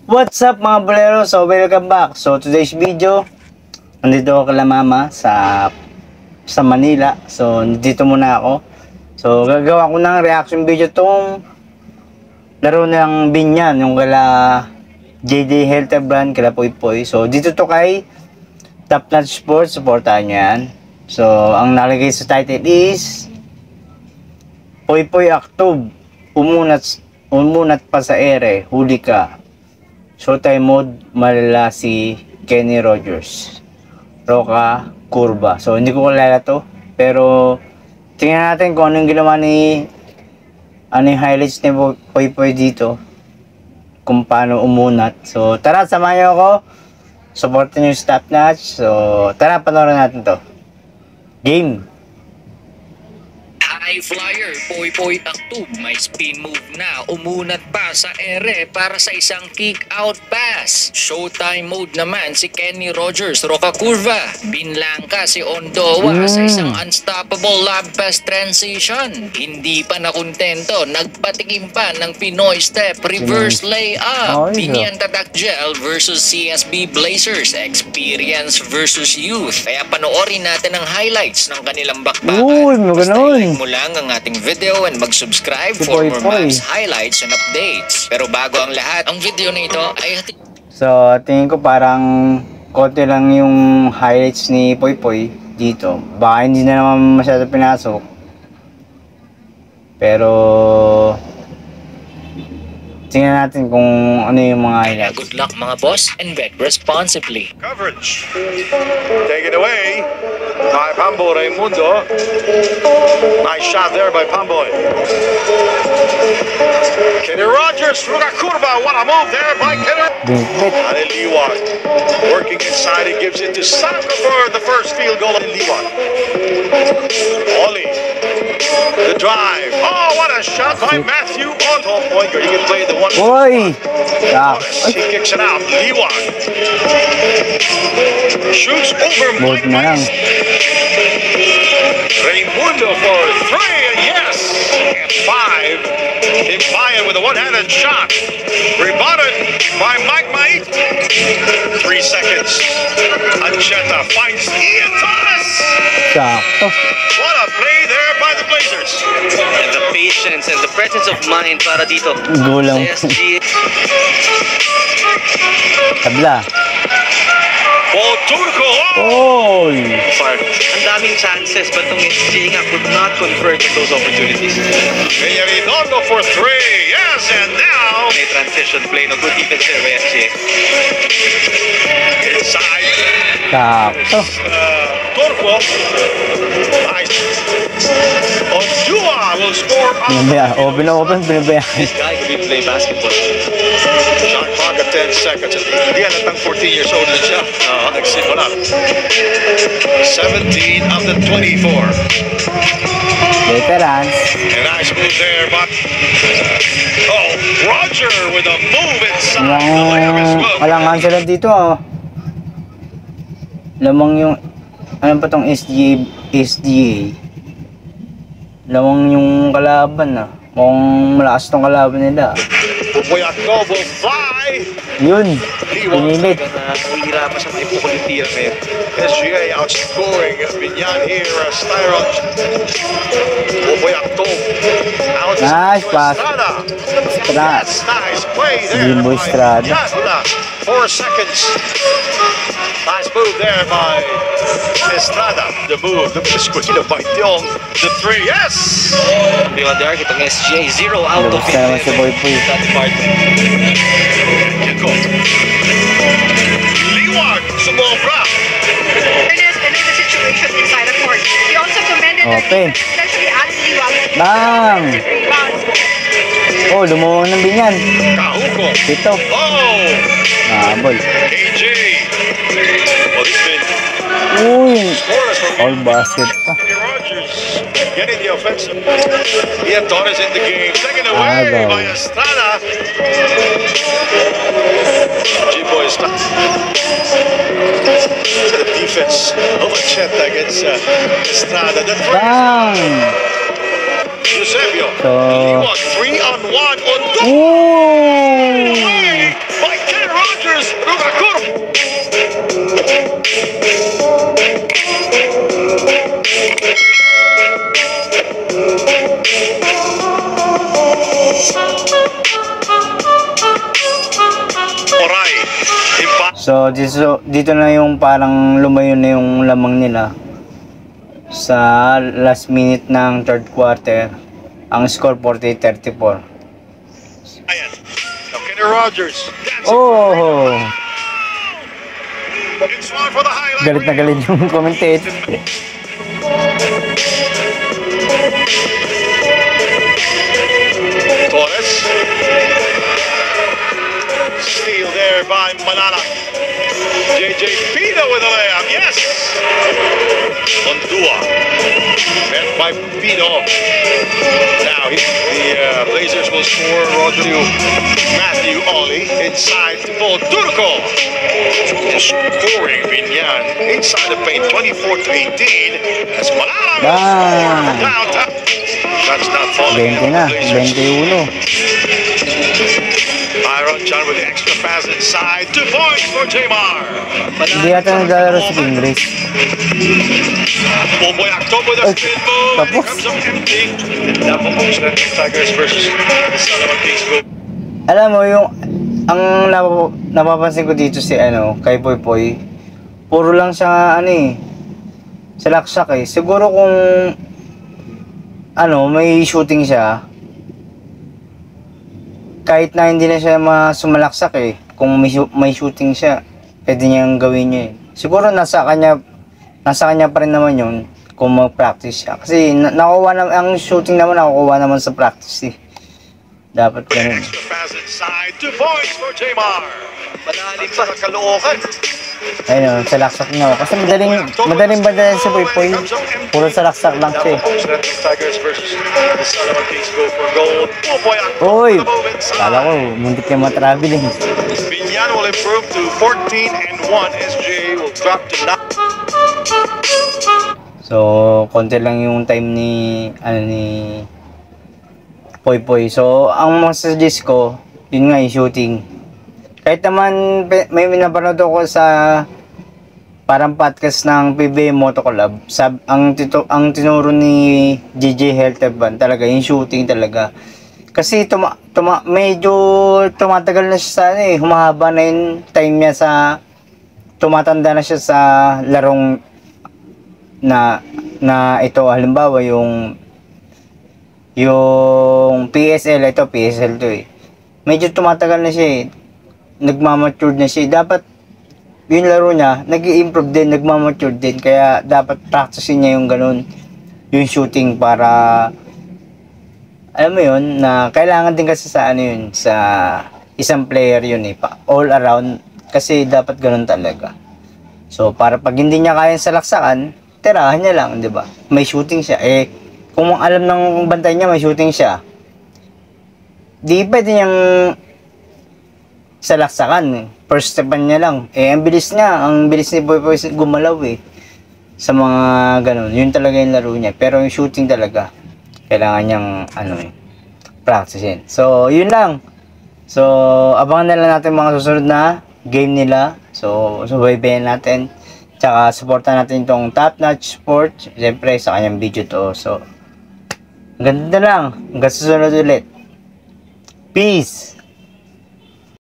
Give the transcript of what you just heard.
What's up mga bolero? So welcome back. So today's video, nandito ako kala mama sa Manila. So nandito muna ako. So gagawa ko ng reaction video tong laro ng Binyan, yung kala JD Helterbrand, kala Poy Poy. So dito to kay Top Notch Sports, supportahan nyo yan. So ang nalagay sa title is Poy Poy Aktob, umunat pa sa ere, huli ka. Showtime mode, malala si Kenny Rogers, Roca Curva. So hindi ko kilala to, pero tingnan natin kung anong ginawa ni yung highlights ni Poy Poy dito, kung paano umunat. So tara, samahan niyo ako, supportin niyo yung Top Notch. So tara, panoorin natin to. Game. High flyer, Poy Poy Aktob, may spin move na, umunat pa sa ere para sa isang kick-out pass. Showtime mode naman si Kenny Rogers, Roca Curva. Binlangka si Ondoa sa isang unstoppable lab pass transition. Hindi pa nakontento, nagpatikim pa ng Pinoy step reverse layup. Binyan Tatak Gel versus CSB Blazers, experience versus youth. Kaya panoorin natin ang highlights ng kanilang bakbakan. Basta i-like mo lang ang ating video and mag-subscribe for more maps, highlights, and updates. Pero bago ang lahat, ang video na ito ay So tingin ko parang konti lang yung highlights ni Poy Poy dito. Baka hindi na naman masyado pinasok. Pero tingnan natin kung ano yung mga highlights. Good luck mga boss, and bet responsibly. Coverage. Taken away by Pambo Raimundo. Nice shot there by Pamboy. Kenny Rogers, Roca Curva. What a move there by Kenny. Liwag working inside. He gives it to Saka for the first field goal of Liwag. Ollie. The drive. Oh, what a shot by Matthew on top point. You can play the one. Boy! Yeah. He kicks it out. Liwag. Shoots over Mike Nice. Raimundo for three, and yes! And five. Imbayan with a one-handed shot. Rebounded by Mike Mait. 3 seconds. Ancheta finds Ian Thomas. What a play there by the Blazers. And the patience and the presence of mind para dito. Gulang. SG. Tabla. Paul Turco. Oy! Ang daming chances but itong SG nga could not convert those opportunities. Redondo for three. Yes, and now May transition play. No, good defense there by SG. inside. Sakto. Turco. Nice. Ondua will score. Binabaya. Open, binabaya. This guy could be playing basketball. Shot clock at 10 seconds. Hindi natang 14 years old na siya. Nagsimula. 17 of the 24. Veterans. A nice move there, but Roger with a move inside the layup as well. Walang answer dito, oh. Lamang yung ano pa tong SDA. Lamang yung kalaban, ah. Mukhang malakas tong kalaban nila. Puyakto will fly. Yun. Pinilit. Nahihirapan siya maipukul yung tira ngayon. SGA outscoring Binyan here. Styron. Puyakto. Nice pass. Yes, nice play there. Jimbo Estrada. 4 seconds. Nice move there by Estrada. The move. The escondida by Tiong. The three. Yes. Beyond the arc, itong SGA, 0 out of 50. Naman si Poy Poy. That's part. Kiko. Liwag. Sumobra. And the situation inside the court. He also commended Open. especially Alan Liwag. Bang! Oh, lumuwang ng Binyan. Kahuko. Dito. Oh. Nabol. AJ. Well, he's been Uy! scoreless for All basket pa. Rogers getting the offensive. Ian Torres in the game. Taken away by Estrada. G-Boy Estrada. The defense of Ancheta against Estrada. The three. Bang! Eusebio. So- Liwag, 3-on-1 on Ooh! So, dito na yung parang lumayo na yung lamang nila sa last minute ng third quarter. Ang score 48-34. Ayan. Now, Kenny Rogers. Oh! It's one for the highlight. Galit na galit yung commentate. Torres. Steal there by Manala. JJ Pino with a layup. Yes! Ondua. Met by Pino. Now the Blazers will score. Roger Matthew Ollie inside to Paul Turco. Scoring Binyan inside the paint 24-18 as Manala downtown. That's not falling. 20 na, 21. Byron John with the extra pass inside. 2 points for Jamar. Hindi yata naglalaro si Pingris. Boboy October with a spin move. Tapos? Comes up empty. Napapos na Tigers versus Solomon Kings. Alam mo, yung ang napapansin ko dito si kay Poy Poy, puro lang siya salaksak eh. Siguro kung may shooting siya, kahit na hindi na siya sumalaksak eh, kung may shooting siya, pwede niyang gawin niya eh. Siguro nasa kanya pa rin naman yun kung mag-practice siya. Kasi nakuha naman, ang shooting naman nakukuha naman sa practice eh. Dapat ganun. Extra pass inside. 2 points for Jamar. Malalim pa. Sa Caloocan. Ayun, salaksak niya ako. Kasi madaling bandayan si Poy Poy. Puro salaksak lang siya eh. Napapos na Tigers versus Solomon Kings go for gold. Boboy October Uy! with a move inside. Kala ko, muntik niya matraveling. Binyan will improve to 14-1. SJ will drop to 9. So, konti lang yung time ni Poy Poy. So, ang message ko, yun nga yung shooting. Kahit naman may napanood ako sa parang podcast ng PBA Moto Club, ang tinuro ni JJ Helteban talaga yung shooting talaga. Kasi medyo tumatagal na siya sa humahaba na yung time niya tumatanda na siya sa larong na ito, halimbawa yung PSL, ito PSL to eh. Medyo tumatagal na siya eh. Nagmamature na siya. Dapat yung laro niya, nag-i-improve din, nagmamature din. Kaya dapat practicein niya yung ganun, yung shooting para, alam mo yun, na kailangan din kasi sa sa isang player yun eh, all around. Kasi dapat ganun talaga. So, para pag hindi niya kayang salaksakan, tirahan niya lang, di ba? May shooting siya. Eh, kung alam ng bantay niya, may shooting siya, di pwede niyang salaksakan. First stepan niya lang. Eh, ang bilis ni Poy Poy gumalaw eh. Sa mga ganun. Yun talaga yung laro niya. Pero yung shooting talaga, kailangan niyang, practicein. So, yun lang. So, abangan na lang natin mga susunod na game nila. So, subaybayan natin. Tsaka, supportan natin itong Top Notch Sports. Siyempre, sa kanyang video to. So, ganda lang. Hanggang susunod ulit. Peace!